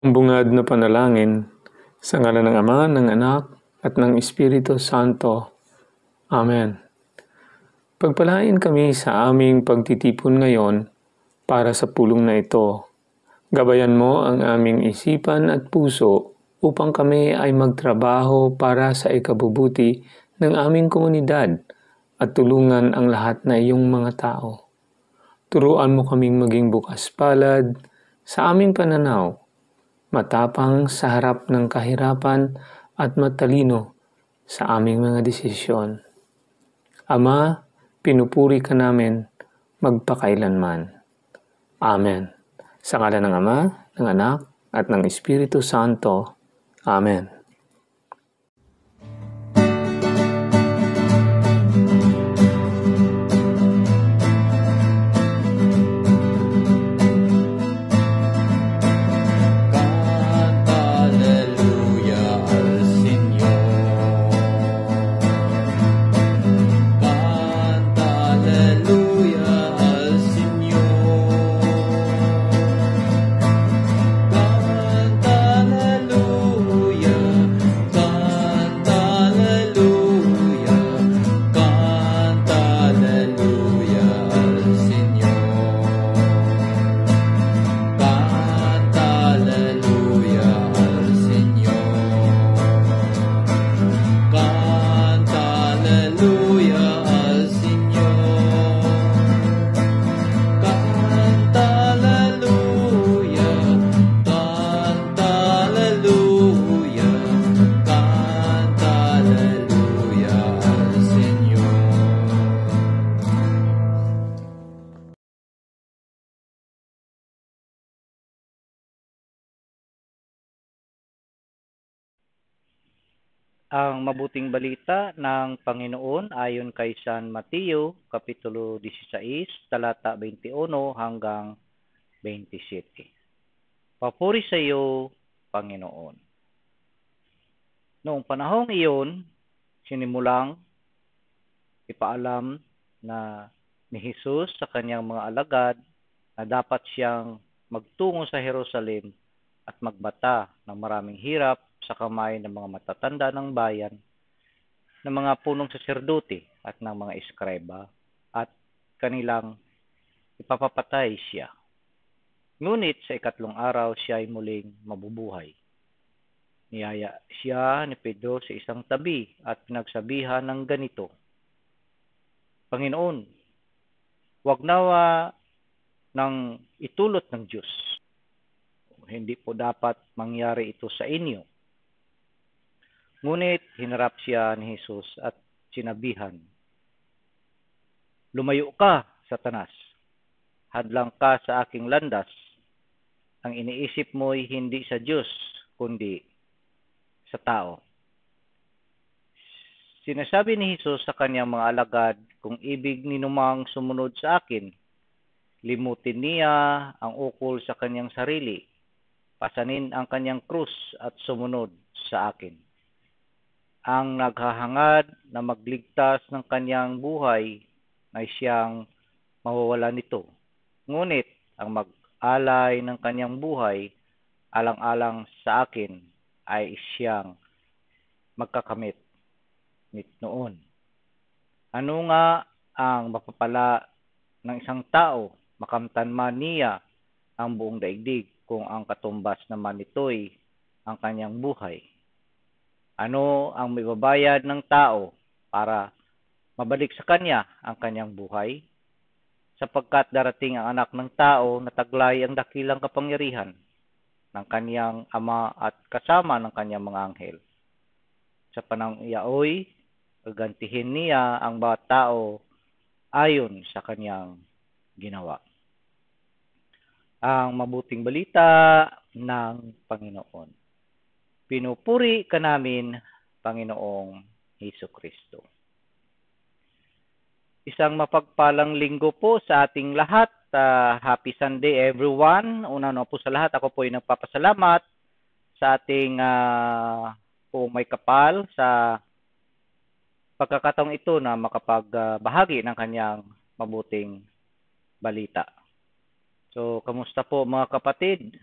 Bungad na panalangin sa ngalan ng Ama, ng Anak, at ng Espiritu Santo. Amen. Pagpalain kami sa aming pagtitipon ngayon para sa pulong na ito. Gabayan mo ang aming isipan at puso upang kami ay magtrabaho para sa ikabubuti ng aming komunidad at tulungan ang lahat na iyong mga tao. Turuan mo kaming maging bukas palad sa aming pananaw, matapang sa harap ng kahirapan at matalino sa aming mga desisyon. Ama, pinupuri ka namin magpakailanman. Amen. Sa ngalan ng Ama, ng Anak, at ng Espiritu Santo. Amen. Ang mabuting balita ng Panginoon ayon kay San Mateo, Kapitulo 16, talata 21 hanggang 27. Papuri sa iyo, Panginoon. Noong panahong iyon, sinimulang ipaalam na ni Jesus sa kanyang mga alagad na dapat siyang magtungo sa Jerusalem at magbata ng maraming hirap sa kamay ng mga matatanda ng bayan, ng mga punong saserdote at ng mga eskreba, at kanilang ipapapatay siya. Ngunit sa ikatlong araw siya ay muling mabubuhay. Niyaya siya ni Pedro sa isang tabi at pinagsabihan ng ganito, Panginoon, wag nawa nang itulot ng Diyos. Hindi po dapat mangyari ito sa inyo. Ngunit hinarap siya ni Jesus at sinabihan, Lumayo ka, Satanas. Hadlang ka sa aking landas. Ang iniisip mo'y hindi sa Diyos, kundi sa tao. Sinasabi ni Jesus sa kanyang mga alagad, kung ibig ninumang sumunod sa akin, limutin niya ang ukol sa kanyang sarili, pasanin ang kanyang krus at sumunod sa akin. Ang naghahangad na magligtas ng kanyang buhay ay siyang mawawala nito. Ngunit ang mag-alay ng kanyang buhay alang-alang sa akin ay siyang magkakamit noon. Ano nga ang mapapala ng isang tao makamtan man niya ang buong daigdig kung ang katumbas naman nito'y ang kanyang buhay? Ano ang maibabayad ng tao para mabalik sa kanya ang kanyang buhay? Sapagkat darating ang anak ng tao na taglay ang dakilang kapangyarihan ng kanyang ama at kasama ng kanyang mga anghel. Sa panahong iyaoy, gagantihin niya ang bawat tao ayon sa kanyang ginawa. Ang mabuting balita ng Panginoon. Pinupuri ka namin, Panginoong Hesukristo. Isang mapagpalang linggo po sa ating lahat. Happy Sunday everyone. Una po sa lahat, ako po ay nagpapasalamat sa ating po may kapal sa pagkakataong ito na makapagbahagi ng kanyang mabuting balita. So, kamusta po mga kapatid?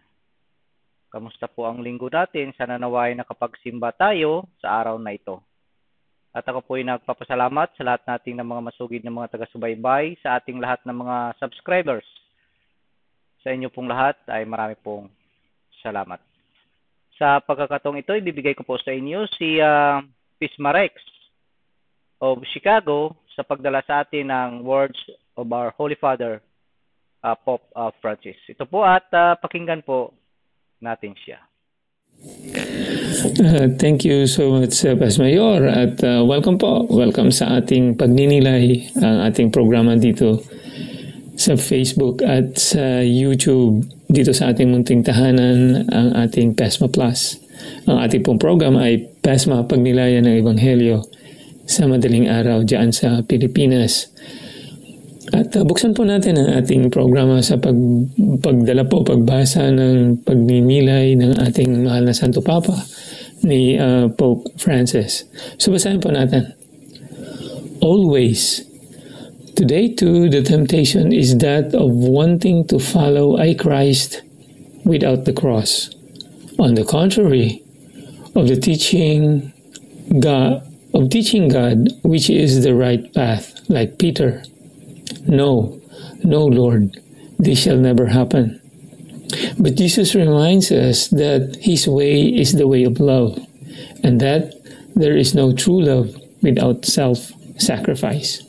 Kamusta po ang linggo natin? Sana naway nakapagsimba tayo sa araw na ito. At ako po ay nagpapasalamat sa lahat nating ng mga masugid na mga taga-subaybay, sa ating lahat ng mga subscribers. Sa inyo pong lahat ay marami pong salamat. Sa pagkakataong ito, ibibigay ko po sa inyo si Pisma Rex of Chicago sa pagdala sa atin ng words of our Holy Father, Pope Francis. Ito po at pakinggan po natin siya. Thank you so much, Pastor Mayor, at welcome po. Welcome sa ating pagninilay, ang ating programa dito sa Facebook at sa YouTube, dito sa ating munting tahanan, ang ating PESMA Plus. Ang ating pong program ay PESMA, Pagnilayan ng Ebanghelyo sa madaling araw dyan sa Pilipinas. At buksan po natin ang ating programa sa pagdala po, pagbasa ng pagninilay ng ating mahal na Santo Papa ni Pope Francis. So basahin po natin. Always, today too the temptation is that of wanting to follow a Christ without the cross. On the contrary, of teaching God, which is the right path, like Peter. No, Lord, this shall never happen. But Jesus reminds us that His way is the way of love, and that there is no true love without self-sacrifice.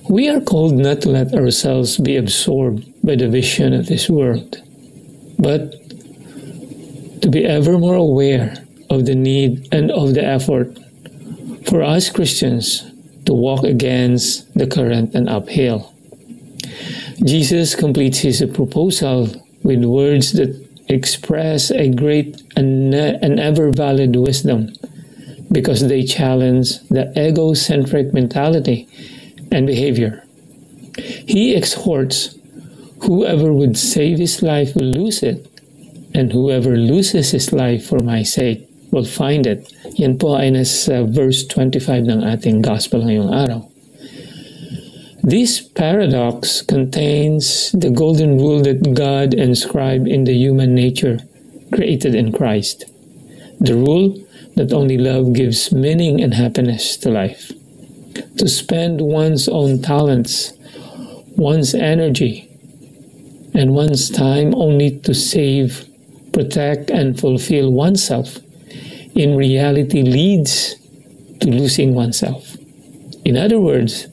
We are called not to let ourselves be absorbed by the vision of this world, but to be ever more aware of the need and of the effort for us Christians to walk against the current and uphill. Jesus completes his proposal with words that express a great and ever valid wisdom, because they challenge the egocentric mentality and behavior. He exhorts, whoever would save his life will lose it, and whoever loses his life for my sake will find it. Yan po ay nasa verse 25 ng ating gospel ngayong araw. This paradox contains the golden rule that God inscribed in the human nature created in Christ. The rule that only love gives meaning and happiness to life. To spend one's own talents, one's energy, and one's time only to save, protect, and fulfill oneself in reality leads to losing oneself. In other words,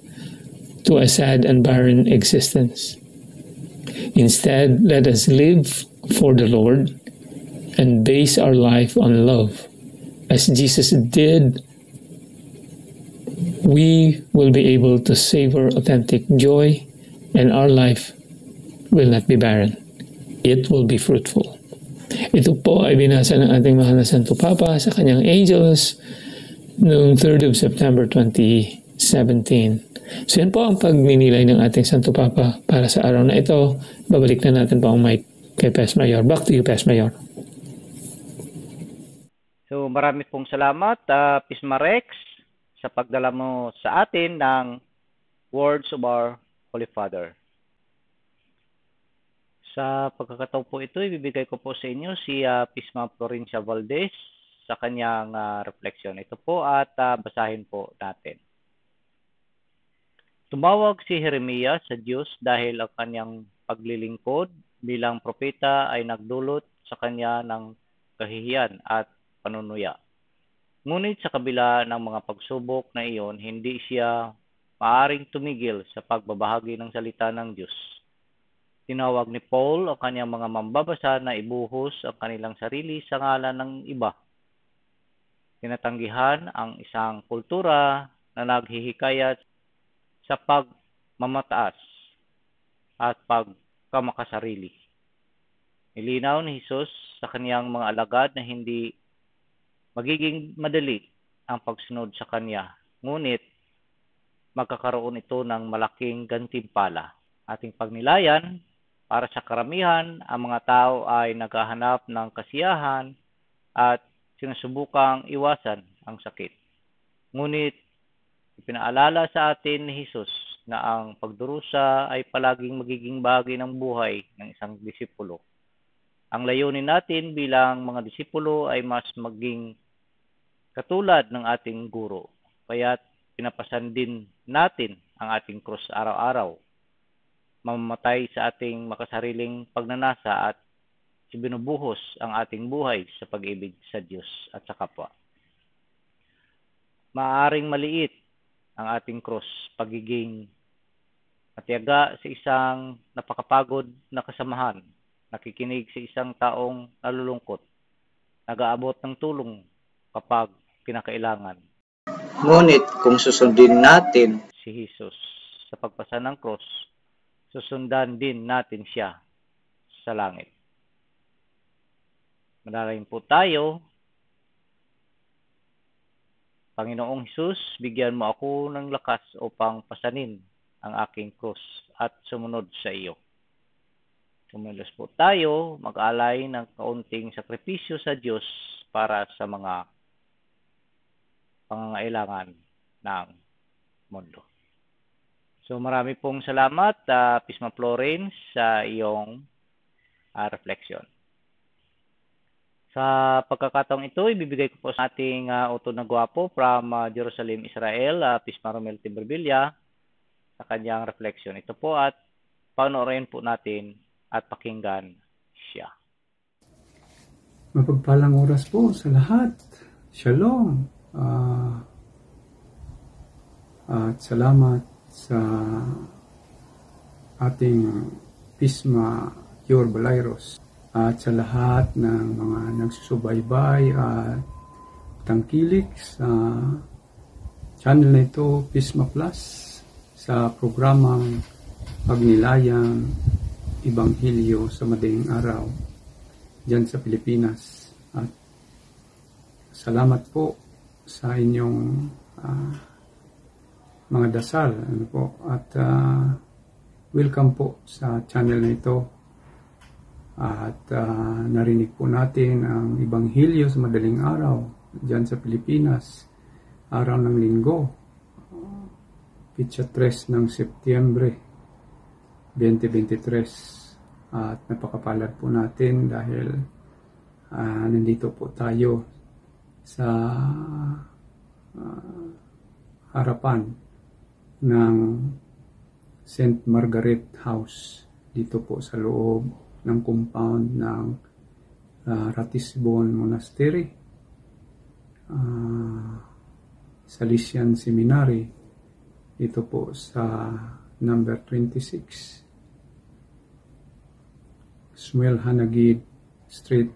to a sad and barren existence. Instead, let us live for the Lord and base our life on love. As Jesus did, we will be able to savor authentic joy, and our life will not be barren. It will be fruitful. Ito po ay binasa ng ating mahal na Santo Papa sa kanyang Angels noong 3rd of September 2017. So yan po ang pagninilay ng ating Santo Papa para sa araw na ito. Babalik na natin po ang mic kay Pes Mayor. Back to you, Pes Mayor. So marami pong salamat, Pisma Rex, sa pagdala mo sa atin ng words of our Holy Father. Sa pagkakataon po ito, ibibigay ko po sa inyo si Pisma Florencia Valdez sa kanyang refleksyon. Ito po at basahin po natin. Tumawag si Jeremias sa Diyos dahil ang kanyang paglilingkod bilang propeta ay nagdulot sa kanya ng kahihiyan at panunuya. Ngunit sa kabila ng mga pagsubok na iyon, hindi siya maaring tumigil sa pagbabahagi ng salita ng Diyos. Tinawag ni Paul ang kanyang mga mambabasa na ibuhos ang kanilang sarili sa ngalan ng iba. Tinatanggihan ang isang kultura na naghihikayat sa pagmamataas at pagkamakasarili. Nilinaw ni Jesus sa kanyang mga alagad na hindi magiging madali ang pagsunod sa kanya, ngunit magkakaroon ito ng malaking gantimpala. Ating pagnilayan, para sa karamihan, ang mga tao ay naghahanap ng kasiyahan at sinusubukang iwasan ang sakit. Ngunit ipinaalala sa atin ni Jesus na ang pagdurusa ay palaging magiging bahagi ng buhay ng isang disipulo. Ang layunin natin bilang mga disipulo ay mas maging katulad ng ating guro. Kaya't pinapasan din natin ang ating krus araw-araw. Mamamatay sa ating makasariling pagnanasa at ibinubuhos ang ating buhay sa pag-ibig sa Diyos at sa kapwa. Maaring maliit ang ating krus, pagiging matiyaga sa isang napakapagod na kasamahan, nakikinig sa isang taong nalulungkot, nag-aabot ng tulong kapag kinakailangan. Ngunit kung susundin natin si Jesus sa pagpasa ng cross, susundan din natin siya sa langit. Manalangin po tayo. Panginoong Hesus, bigyan mo ako ng lakas upang pasanin ang aking krus at sumunod sa iyo. Kumilos po tayo, mag-alay ng kaunting sakripisyo sa Diyos para sa mga pangangailangan ng mundo. So marami pong salamat, Pisma Florence, sa iyong reflection. Sa pagkakataong ito, ibibigay ko po sa ating utod na gwapo from Jerusalem, Israel, Pisma Romel Timbervilla, sa kanyang reflection. Ito po at panoorin po natin at pakinggan siya. Mapagpalang oras po sa lahat. Shalom. At salamat sa ating Pisma Yor Balairos at sa lahat ng mga nagsusubaybay at tangkilik sa channel na ito, Pisma Plus, sa programang Pagnilayang Ibanghilyo sa Madaling Araw dyan sa Pilipinas. At salamat po sa inyong mga dasal, at welcome po sa channel na ito. At narinig po natin ang Ibanghilyo sa Madaling Araw dyan sa Pilipinas, araw ng Linggo, Pitsa 3 ng Setyembre 2023. At napakapalad po natin dahil nandito po tayo sa harapan ng St. Margaret House dito po sa loob ng compound ng Ratisbon Monastery, Salesian Seminary, dito po sa number 26 Shmuel Hanagid Street,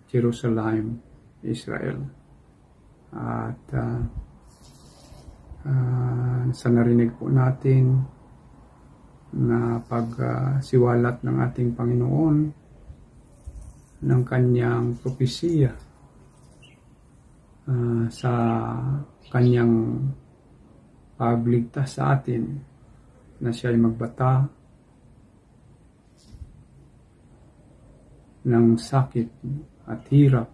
Jerusalem, Israel. At sa narinig po natin na pagsiwalat ng ating Panginoon ng kanyang propesiya sa kanyang pagligtas sa atin, na siya ay magbata ng sakit at hirap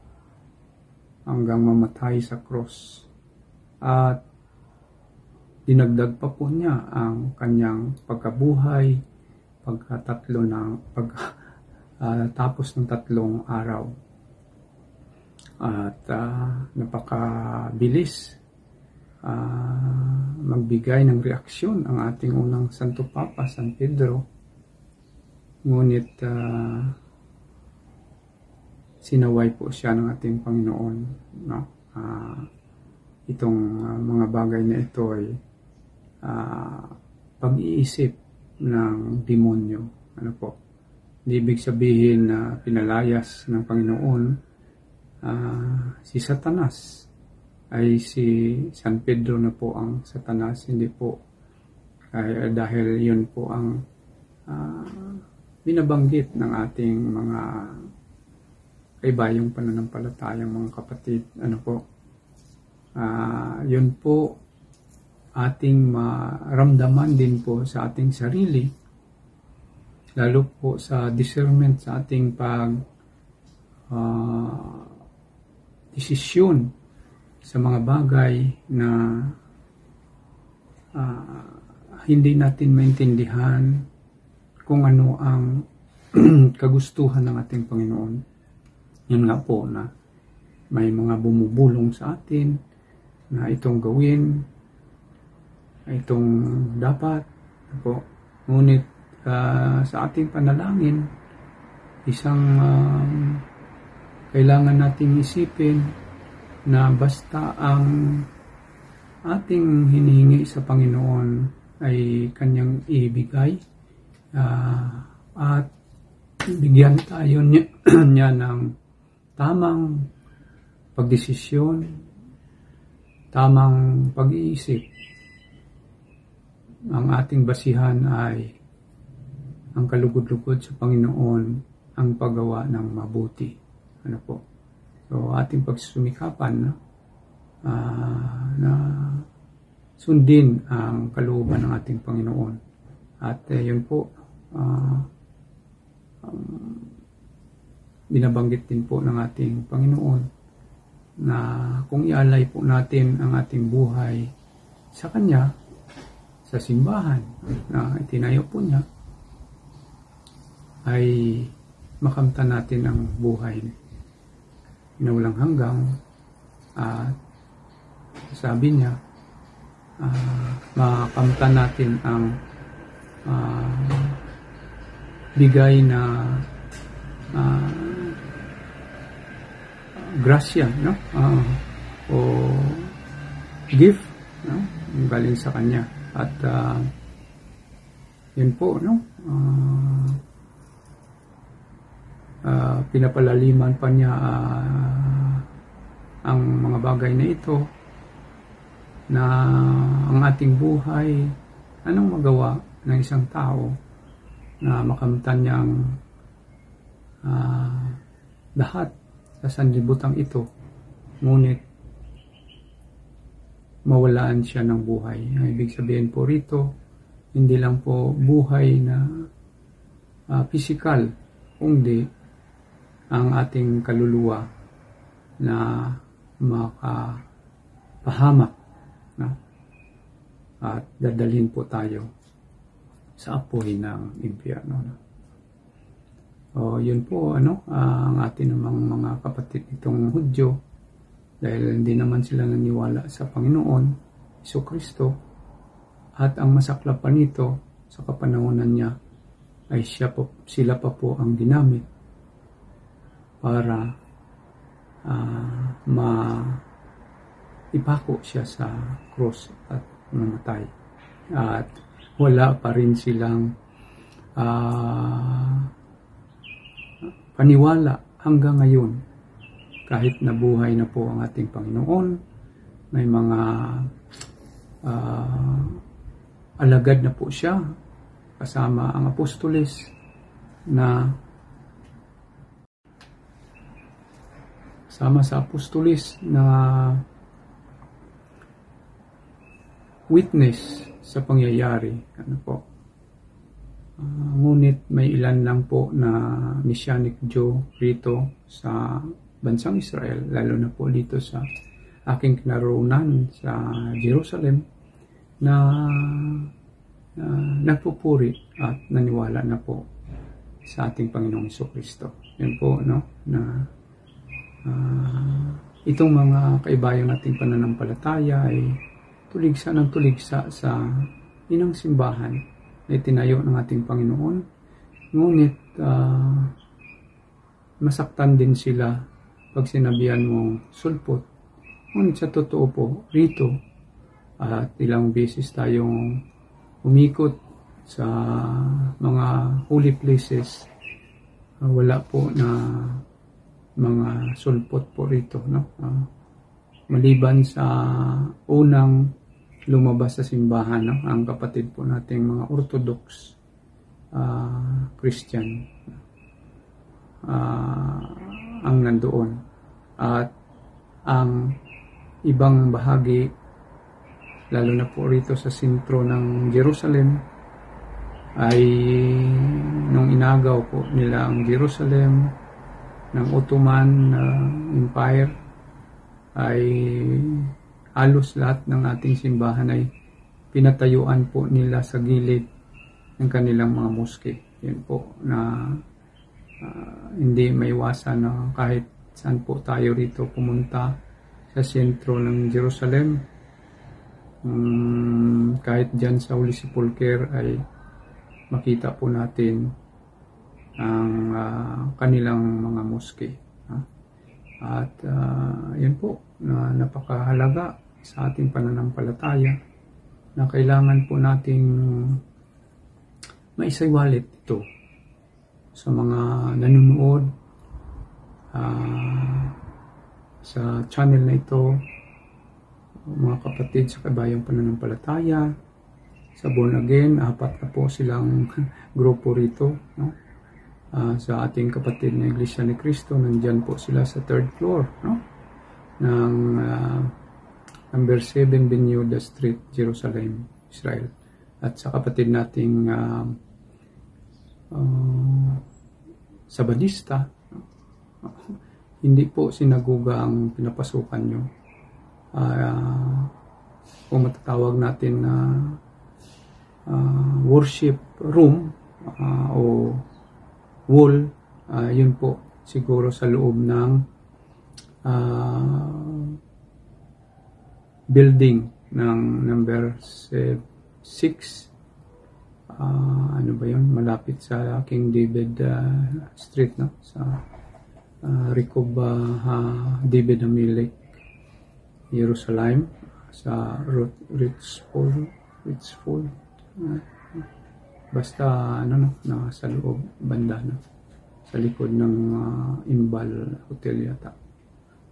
hanggang mamatay sa cross. At dinagdag pa po niya ang kanyang pagkabuhay tapos ng 3 araw. At napakabilis magbigay ng reaksyon ang ating unang Santo Papa, San Pedro. Ngunit sinaway po siya ng ating Panginoon. No? Itong mga bagay na ito ay pag-iisip ng demonyo. Ano po? Hindi ibig sabihin na pinalayas ng Panginoon si Satanas, ay si San Pedro na po ang Satanas. Hindi po. Dahil yun po ang binabanggit ng ating mga kaibayong pananampalatayang mga kapatid. Ano po? Yun po ating maramdaman din po sa ating sarili, lalo po sa discernment sa ating desisyon sa mga bagay na hindi natin maintindihan kung ano ang kagustuhan ng ating Panginoon. Yan nga po na may mga bumubulong sa atin na itong gawin, itong dapat po. Ngunit sa ating panalangin, isang kailangan nating isipin na basta ang ating hinihingi sa Panginoon ay Kanyang ibigay at bigyan tayo niya ng tamang pagdesisyon, tamang pag-iisip. Ang ating basihan ay ang kalugod-lugod sa Panginoon, ang paggawa ng mabuti. Ano po? So, ating pagsumikapan na sundin ang kalooban ng ating Panginoon. At yun po, binabanggit din po ng ating Panginoon na kung ialay po natin ang ating buhay sa Kanya, sa simbahan na itinayo po niya, ay makamtan natin ang buhay na walang hanggang. At sabi niya, makamtan natin ang bigay na grasya, no? O gift, no? Galing sa Kanya. At yun po, no? Pinapalaliman pa niya ang mga bagay na ito, na ang ating buhay, anong magawa ng isang tao na makamtan niya ang lahat sa sanlibutan ito, ngunit mawalaan siya ng buhay. Ibig sabihin po rito, hindi lang po buhay na physical, kundi ang ating kaluluwa na makapahamak, no? At dadalhin po tayo sa apoy ng impyerno, no? O yun po, ang ating namang mga kapatid itong Hudyo, dahil hindi naman sila naniwala sa Panginoon Jesucristo, at ang masaklap pa nito sa kapanahonan niya ay sila pa po ang ginamit para ipako siya sa cross at mamatay. At wala pa rin silang paniwala hanggang ngayon, kahit nabuhay na po ang ating Panginoon. May mga alagad na po siya kasama ang apostoles na sama sa apostoles na witness sa pangyayari. Ano po? Ngunit may ilan lang po na Messianic Jew rito sa bansang Israel, lalo na po dito sa aking kinaroonan sa Jerusalem, na nagpupuri at naniwala na po sa ating Panginoong Jesucristo. Yan po, no? Na itong mga kaibayang ating pananampalataya ay tuligsa ng tuligsa sa inang simbahan na itinayo ng ating Panginoon. Ngunit masaktan din sila pag sinabihan mong sulpot. Ngunit sa totoo po, rito, at ilang beses tayong umikot sa mga holy places, wala po na mga sulpot po rito, no? Maliban sa unang lumabas sa simbahan, no? Ang kapatid po nating mga Orthodox Christian ang nandoon, at ang ibang bahagi, lalo na po rito sa sentro ng Jerusalem, ay nung inagaw po nila ang Jerusalem ng Ottoman Empire, ay halos lahat ng ating simbahan ay pinatayuan po nila sa gilid ng kanilang mga moske. Yan po na hindi maiwasan na kahit saan po tayo rito pumunta sa sentro ng Jerusalem, kahit dyan sa Holy Sepulchre ay makita po natin ang kanilang mga moske. At yun po na napakahalaga sa ating pananampalataya na kailangan po nating maisaiwalit ito sa mga nanonood sa channel na ito, mga kapatid sa kabayang pananampalataya, sa Born Again, 4 na po silang grupo rito, no? Sa ating kapatid na Iglesia ni Cristo, nandyan po sila sa 3rd floor, no? Ng number 7 Benyuda Street, Jerusalem, Israel. At sa kapatid nating Sabadista, hindi po sinaguga ang pinapasukan nyo. Kung matatawag natin na worship room o wall, yun po siguro sa loob ng building ng number 6, ano ba yun, malapit sa King David Street, no? Sa Rekob David Amelech, Jerusalem, sa Richford, basta ano, no, na sa loob banda, no? Sa likod ng Imbal Hotel yata.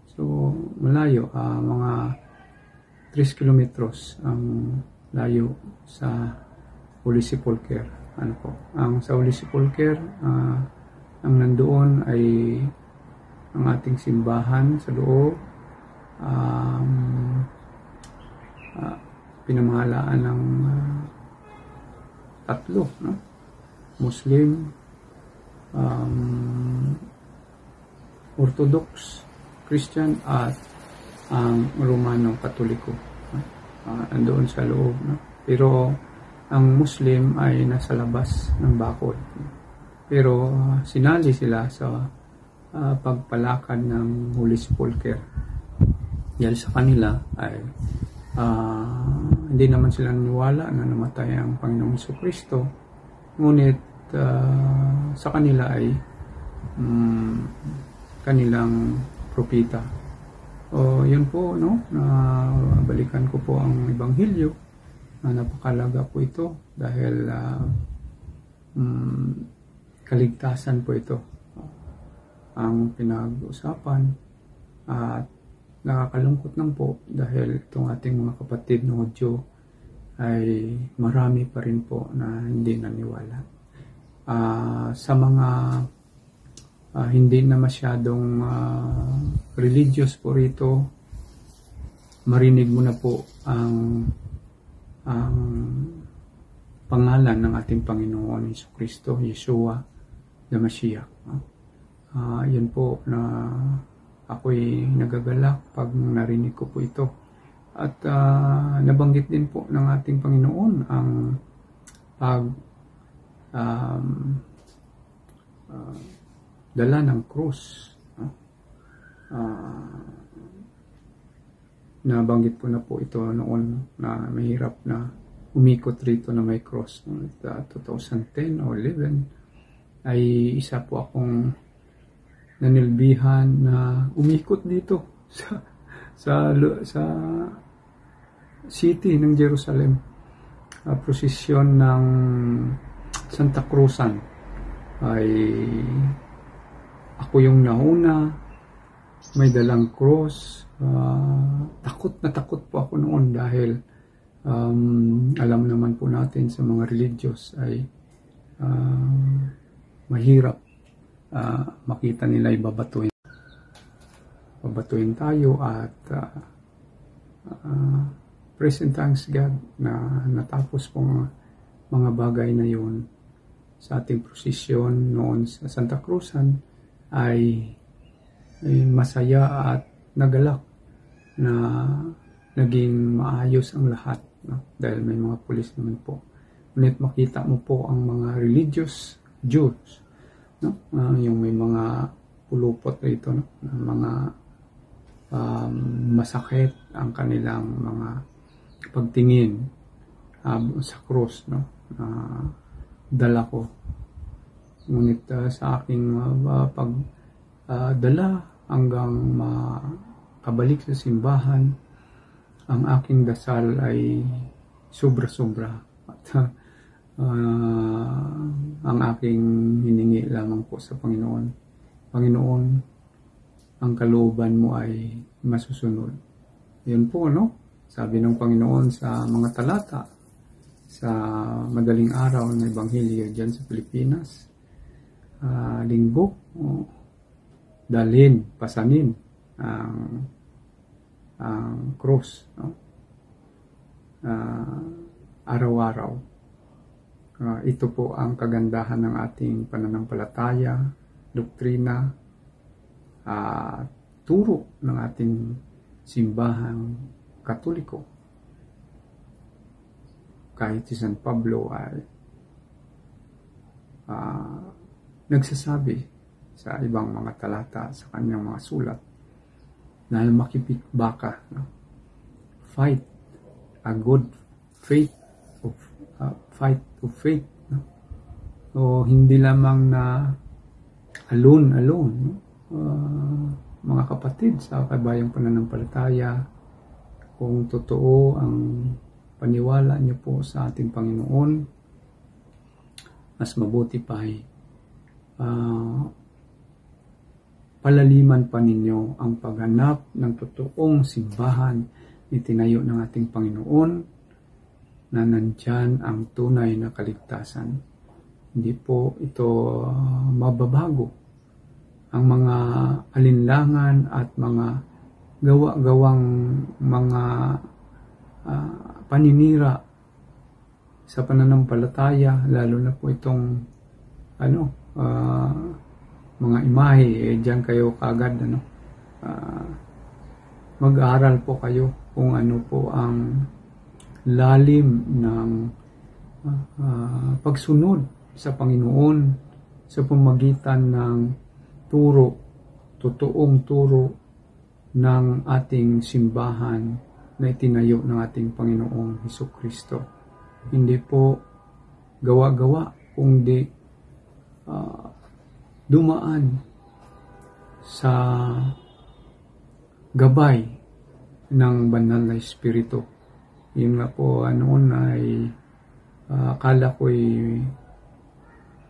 So malayo, mga 3 kilometros ang layo sa Holy Sepulchre. Ano po? Ang sa Holy Sepulchre, ang nandoon ay ang ating simbahan sa loob. Pinamahalaan ng 3, no? Muslim, Orthodox, Christian, at ang Romano Katoliko. Andoon sa loob, no? Pero ang Muslim ay nasa labas ng bakod. Pero sinali sila sa pagpalakad ng Holy Sepulchre. Dahil sa kanila ay hindi naman sila naniwala na namatay ang Panginoong Jesucristo. Ngunit sa kanila ay kanilang propeta. Yun po, no? Balikan ko po ang Ebanghelyo. Napakalaga po ito dahil kaligtasan po ito ang pinag-usapan, at nakakalungkot lang po dahil itong ating mga kapatid na Hudyo ay marami pa rin po na hindi naniwala. Sa mga hindi na masyadong religious po rito, marinig mo na po ang pangalan ng ating Panginoon Jesucristo, Yeshua, the Mashiach. Yun po na ako'y nagagalak pag narinig ko po ito. At nabanggit din po ng ating Panginoon ang dala ng krus. Nabanggit po na po ito noon na mahirap na umikot rito na may cross. 2010 o 11 ay isa po akong nanilbihan na umikot dito sa city ng Jerusalem. Prosesyon ng Santa Cruzan ay ako yung nauna, may dalang cross. Takot na takot po ako noon dahil alam naman po natin sa mga religious ay mahirap makita nila babatuin tayo, at praise and thanks God na natapos po mga bagay na yun. Sa ating prosesyon noon sa Santa Cruzan ay masaya at nagalak na naging maayos ang lahat, no? Dahil may mga pulis naman po. Ngunit makita mo po ang mga religious Jews no? Yung may mga pulupot rito, no? Mga masakit ang kanilang mga pagtingin sa krus, no? Dala ko. Ngunit sa aking pagdala hanggang makabalik sa simbahan, ang aking dasal ay sobra-sobra. At ang aking hiningi lamang po sa Panginoon, Panginoon, ang kalooban mo ay masusunod. Yun po, no? Sabi ng Panginoon sa mga talata sa madaling araw ng Ebanghelyo dyan sa Pilipinas, linggo, dalhin, pasanin ang cross, no? Araw-araw. Ito po ang kagandahan ng ating pananampalataya, doktrina, turo ng ating simbahang Katoliko. Kahit si San Pablo ay nagsasabi sa ibang mga talata sa kanyang mga sulat na makipikbaka, no? Fight a good faith of fight of faith, no? So hindi lamang na alone, no? Mga kapatid sa kabayang pananampalataya, kung totoo ang paniwala niyo po sa ating Panginoon, mas mabuti pa ay palaliman pa ninyo ang paghanap ng totoong simbahan itinayo ng ating Panginoon na nandyan ang tunay na kaligtasan. Hindi po ito mababago. Ang mga alinlangan at mga gawa-gawang mga paninira sa pananampalataya, lalo na po itong mga imahe, diyan kayo kagad mag-aaral po kayo kung ano po ang lalim ng pagsunod sa Panginoon sa pamagitan ng totoong turo ng ating simbahan na itinayo ng ating Panginoong Hesukristo. Hindi po gawa-gawa, kundi dumaan sa gabay ng banal na Espiritu. Yun nga po, noon ay akala ko'y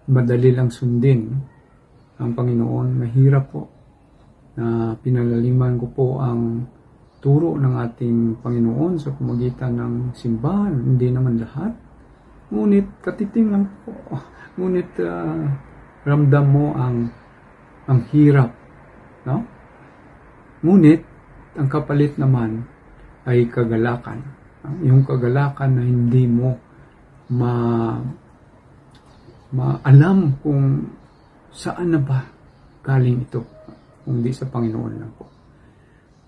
madali lang sundin ang Panginoon. Mahirap po na pinalaliman ko po ang turo ng ating Panginoon sa pamagitan ng simbahan. Hindi naman lahat. Ngunit katitingan po. Ngunit ramdam mo ang hirap, no? Ngunit ang kapalit naman ay kagalakan. Yung kagalakan na hindi mo maalam kung saan na ba galing ito, kung di sa Panginoon lang po.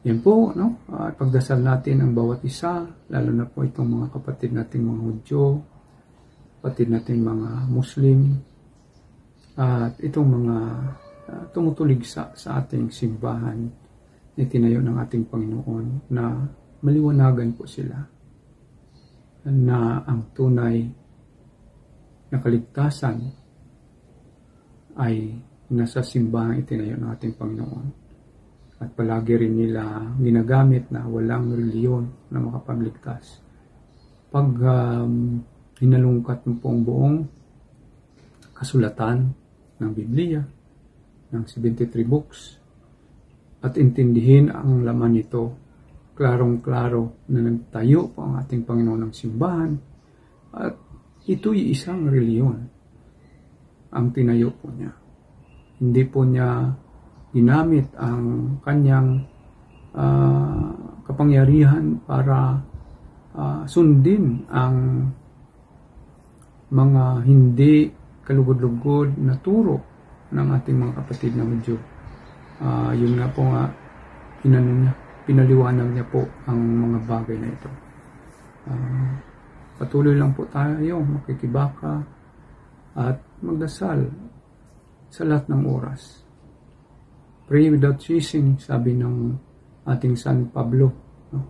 Yan po, no? Pagdasal natin ang bawat isa, lalo na po itong mga kapatid nating mga Hudyo, kapatid nating mga Muslim, at itong mga tumutulig sa ating simbahan na itinayo ng ating Panginoon, na maliwanagan po sila na ang tunay na kaligtasan ay nasa simbahang itinayo ng ating Panginoon. At palagi rin nila ginagamit na walang reliyon na makapagligtas. Pag hinalungkat mo po ang buong kasulatan ng Biblia, ng 73 books, at intindihin ang laman nito, klarong-klaro na nagtayo po ang ating Panginoon ng simbahan, at ito'y isang reliyon ang tinayo po niya. Hindi po niya ginamit ang kanyang kapangyarihan para sundin ang mga hindi kalugod-lugod na turo ng ating mga kapatid na Hudyo. Yun nga po nga, pinaliwanag niya po ang mga bagay na ito. Patuloy lang po tayo makikibaka at magdasal sa lahat ng oras. Pray without ceasing, sabi ng ating San Pablo. No?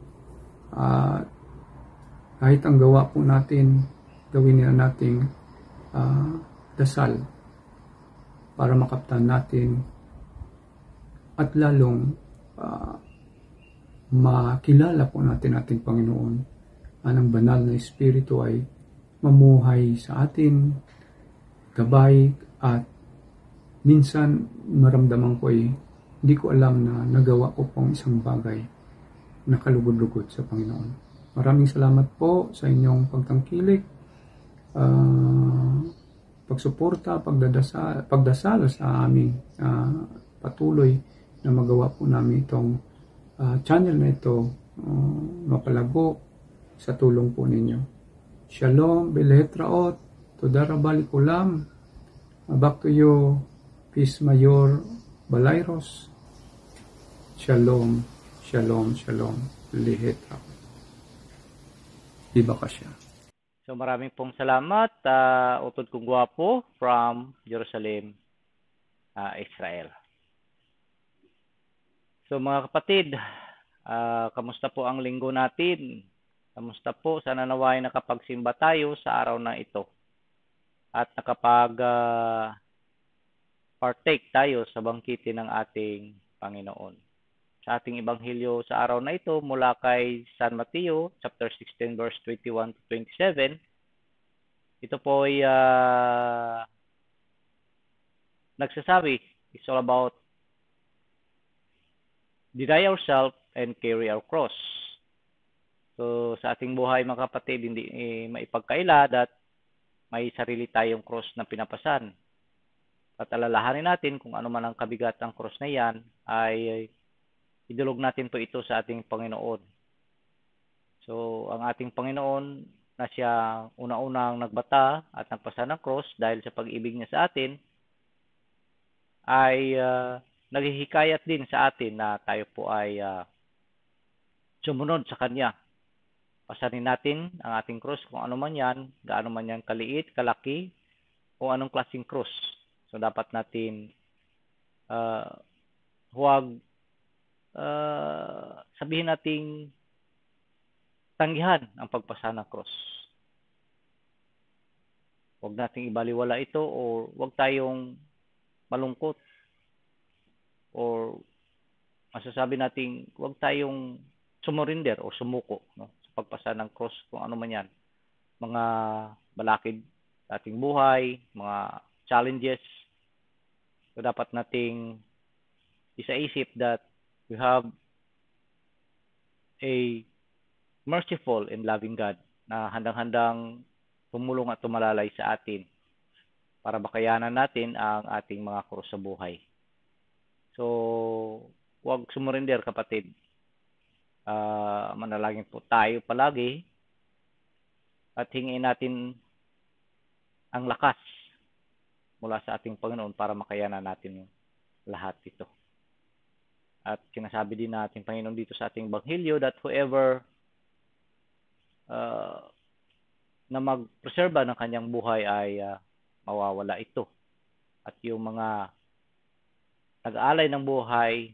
Kahit ang gawa po natin, gawin nila nating dasal para makaptan natin at lalong makilala po natin ating Panginoon. Ang banal na Espiritu ay mamuhay sa atin, gabay, at minsan maramdaman ko ay hindi ko alam na nagawa ko pong isang bagay na kalugod-lugod sa Panginoon. Maraming salamat po sa inyong pagtangkilik, pagsuporta, pagdasal sa aming patuloy na magawa po namin itong channel na ito mapalago sa tulong po ninyo. Shalom, Beletraot, Todarabali Kulam, back to you, Peace Mayor Balairos. Shalom, shalom, shalom, Lehetraot. Diba ka siya? So maraming pong salamat, Utod kong Gwapo from Jerusalem, Israel. So mga kapatid, kamusta po ang linggo natin? Kamusta po? Sana naway nakapagsimba tayo sa araw na ito. At partake tayo sa bangkitin ng ating Panginoon. Sa ating Ebanghelyo sa araw na ito, mula kay San Mateo, chapter 16, verse 21 to 27, ito po ay nagsasabi, it's all about deny ourselves and carry our cross. So, sa ating buhay mga kapatid, hindi maipagkaila that may sarili tayong cross na pinapasan. At alalahanin natin kung ano man ang kabigat ng cross na yan, ay idulog natin po ito sa ating Panginoon. So, ang ating Panginoon na siya una-unang nagbata at nagpasa ng cross dahil sa pag-ibig niya sa atin, ay naghihikayat din sa atin na tayo po ay sumunod sa Kanya. Pasanin natin ang ating cross kung ano man yan, gaano man yan kaliit, kalaki, o anong klaseng cross. So, dapat natin huwag sabihin nating tanggihan ang pagpasa ng cross. Huwag nating ibaliwala ito o huwag tayong malungkot or masasabi nating huwag tayong sumurinder o sumuko, no, sa pagpasa ng cross kung ano man yan. Mga balakid sa ating buhay, mga challenges. So dapat nating isaisip that we have a merciful and loving God na handang-handang tumulong at tumalalay sa atin para bakayanan natin ang ating mga krus sa buhay. So, huwag sumurinder kapatid. Manalangin po tayo palagi at hingin natin ang lakas mula sa ating Panginoon para makayanan natin lahat ito. At kinasabi din natin Panginoon dito sa ating Ebanghelyo that whoever na magpreserba ng kanyang buhay ay mawawala ito. At yung mga nag-aalay ng buhay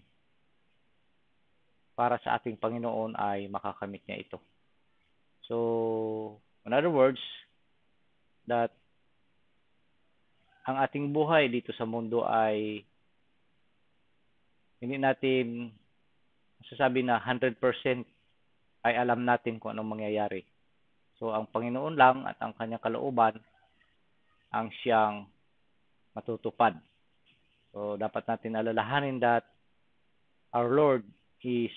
para sa ating Panginoon ay makakamit niya ito. So, in other words, that ang ating buhay dito sa mundo ay hindi natin masasabi na 100% ay alam natin kung anong mangyayari. So, ang Panginoon lang at ang kanyang kalooban ang siyang matutupad. So, dapat natin alalahanin that our Lord is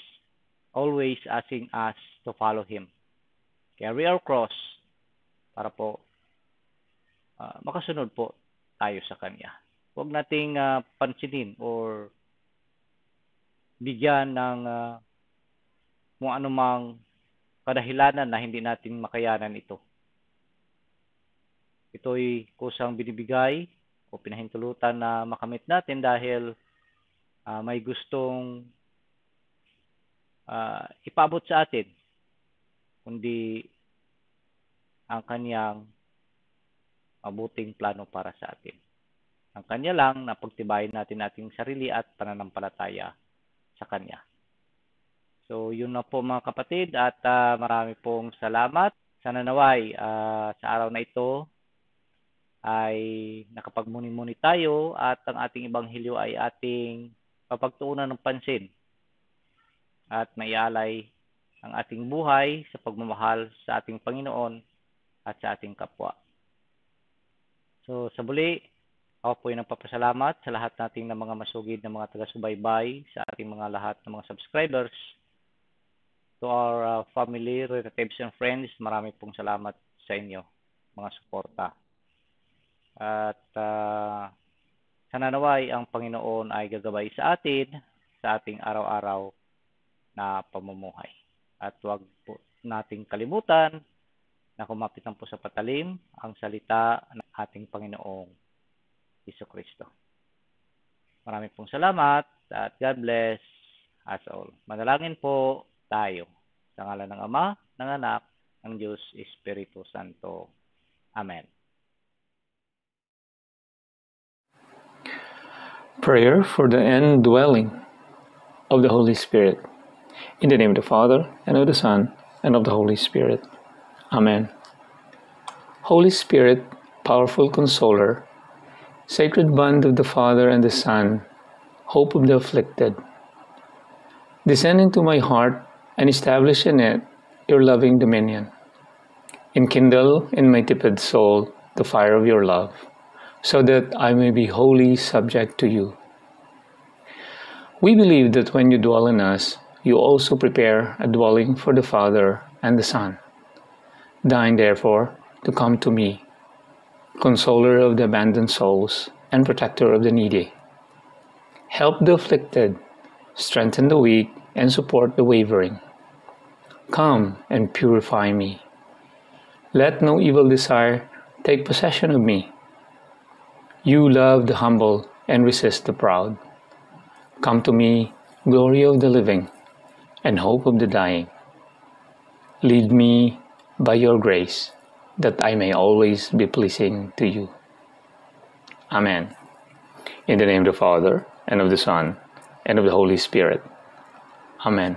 always asking us to follow Him. Carry our cross para po makasunod po tayo sa Kanya. Huwag nating pansinin or bigyan ng kung anumang kadahilanan na hindi natin makayanan ito. Ito'y kusang binibigay o pinahintulutan na makamit natin dahil may gustong ipaabot sa atin, kundi ang kanyang mabuting plano para sa atin. Ang Kanya lang na pagtibayin natin ating sarili at pananampalataya sa Kanya. So, yun na po mga kapatid at marami pong salamat. Sana naway sa araw na ito ay nakapagmuni-muni tayo at ang ating ebanghelyo ay ating papagtuunan ng pansin at maialay ang ating buhay sa pagmamahal sa ating Panginoon at sa ating kapwa. So, sa muli, ako po ay nagpapasalamat sa lahat nating ng mga masugid na mga taga-subaybay, sa ating mga lahat ng mga subscribers. To our family, relatives, and friends, marami pong salamat sa inyo, mga suporta. At sana naway ang Panginoon ay gagabay sa atin sa ating araw-araw na pamumuhay. At huwag po nating kalimutan na kumapit lang po sa patalim ang salita ng ating Panginoong Jesucristo. Maraming pong salamat at God bless us all. Manalangin po tayo. Sa ngalan ng Ama, ng Anak, ng Diyos, Espiritu Santo. Amen. Prayer for the indwelling of the Holy Spirit. In the name of the Father, and of the Son, and of the Holy Spirit. Amen. Holy Spirit, powerful consoler, sacred bond of the Father and the Son, hope of the afflicted, descend into my heart and establish in it your loving dominion. Enkindle in my tepid soul the fire of your love, so that I may be wholly subject to you. We believe that when you dwell in us, you also prepare a dwelling for the Father and the Son. Deign, therefore, to come to me, consoler of the abandoned souls and protector of the needy. Help the afflicted, strengthen the weak, and support the wavering. Come and purify me. Let no evil desire take possession of me. You love the humble and resist the proud. Come to me, glory of the living, and hope of the dying. Lead me by your grace, that I may always be pleasing to you. Amen. In the name of the Father, and of the Son, and of the Holy Spirit. Amen.